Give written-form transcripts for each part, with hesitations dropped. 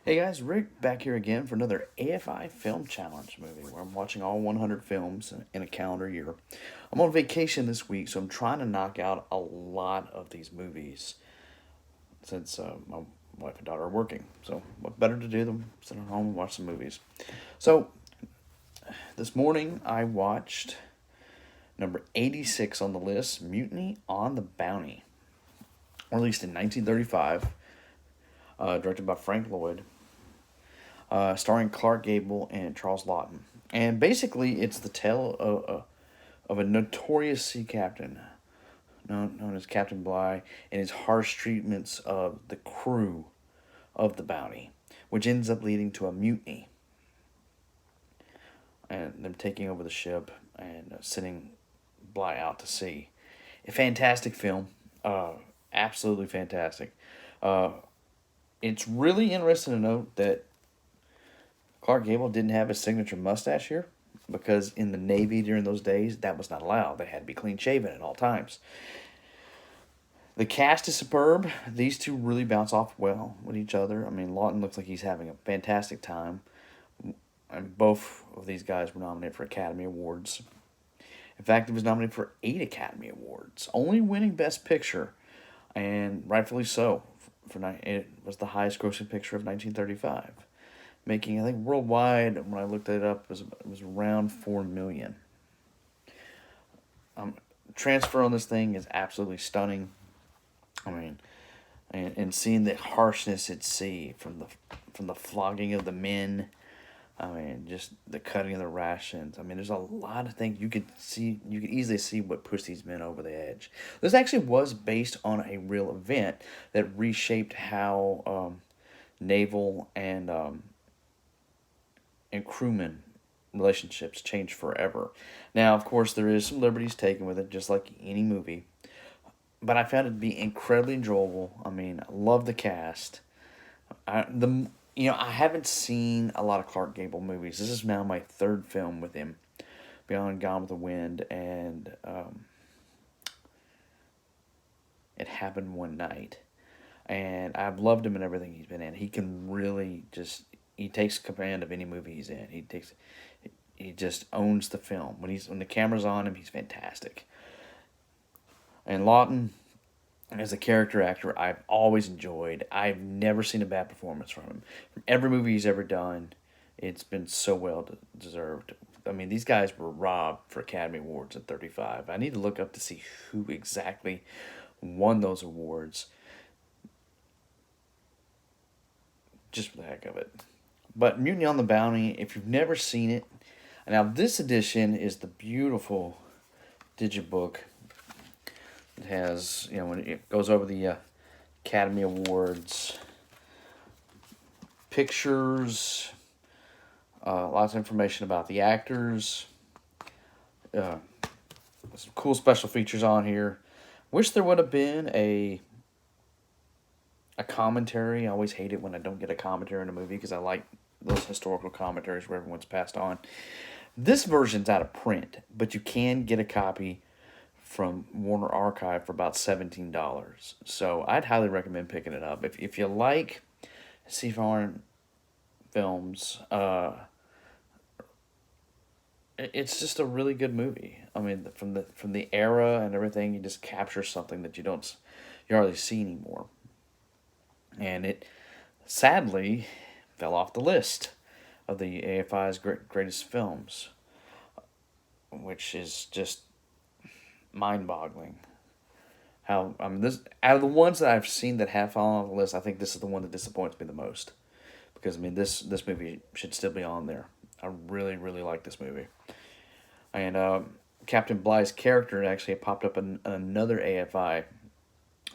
Hey guys, Rick back here again for another AFI Film Challenge movie where I'm watching all 100 films in a calendar year. I'm on vacation this week, so I'm trying to knock out a lot of these movies since my wife and daughter are working. So, what better to do than sit at home and watch some movies? So, this morning I watched number 86 on the list, Mutiny on the Bounty, released in 1935, directed by Frank Lloyd. Starring Clark Gable and Charles Lawton. And basically, it's the tale of a notorious sea captain known as Captain Bligh and his harsh treatments of the crew of the Bounty, which ends up leading to a mutiny and them taking over the ship and sending Bligh out to sea. A fantastic film, absolutely fantastic. Uh, it's really interesting to note that Clark Gable didn't have his signature mustache here because in the Navy during those days, that was not allowed. They had to be clean shaven at all times. The cast is superb. These two really bounce off well with each other. I mean, Lawton looks like he's having a fantastic time. And both of these guys were nominated for Academy Awards. In fact, he was nominated for 8 Academy Awards, only winning Best Picture, and rightfully so. It was the highest grossing picture of 1935. Making, I think, worldwide, when I looked it up, it was around 4 million. Transfer on this thing is absolutely stunning. I mean, and seeing the harshness at sea from the flogging of the men. I mean, just the cutting of the rations. I mean, there's a lot of things you could see. You could easily see what pushed these men over the edge. This actually was based on a real event that reshaped how naval and crewman relationships change forever. Now, of course, there is some liberties taken with it, just like any movie. But I found it to be incredibly enjoyable. I mean, I love the cast. I haven't seen a lot of Clark Gable movies. This is now my third film with him, beyond Gone with the Wind and It Happened One Night. And I've loved him in everything he's been in. He can really just he takes command of any movie he's in. He just owns the film. When the camera's on him, he's fantastic. And Lawton, as a character actor, I've always enjoyed. I've never seen a bad performance from him. From every movie he's ever done, it's been so well deserved. I mean, these guys were robbed for Academy Awards at 35. I need to look up to see who exactly won those awards, just for the heck of it. But Mutiny on the Bounty, if you've never seen it, now this edition is the beautiful digibook. It has, when it goes over the Academy Awards, pictures, lots of information about the actors, some cool special features on here. Wish there would have been a commentary. I always hate it when I don't get a commentary in a movie because I like those historical commentaries where everyone's passed on. This version's out of print, but you can get a copy from Warner Archive for about $17. So I'd highly recommend picking it up. If you like foreign films, it's just a really good movie. I mean, from the era and everything, you just capture something that you hardly see anymore. And it sadly fell off the list of the AFI's greatest films, which is just mind-boggling. This out of the ones that I've seen that have fallen off the list, I think this is the one that disappoints me the most, because this movie should still be on there. I really really like this movie, and Captain Bligh's character actually popped up in another AFI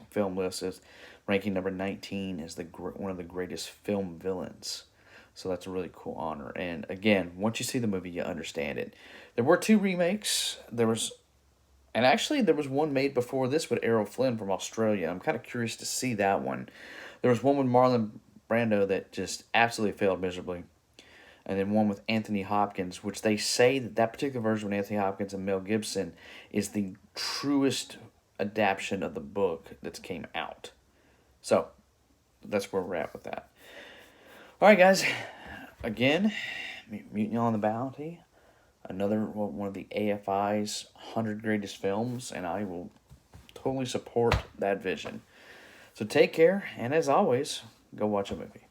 film list as ranking number 19 as one of the greatest film villains. So that's a really cool honor. And again, once you see the movie, you understand it. There were 2 remakes. There was one made before this with Errol Flynn from Australia. I'm kind of curious to see that one. There was one with Marlon Brando that just absolutely failed miserably. And then one with Anthony Hopkins, which they say that particular version with Anthony Hopkins and Mel Gibson is the truest adaptation of the book that's came out. So, that's where we're at with that. All right, guys. Again, Mutiny on the Bounty, another one of the AFI's 100 greatest films, and I will totally support that vision. So take care, and as always, go watch a movie.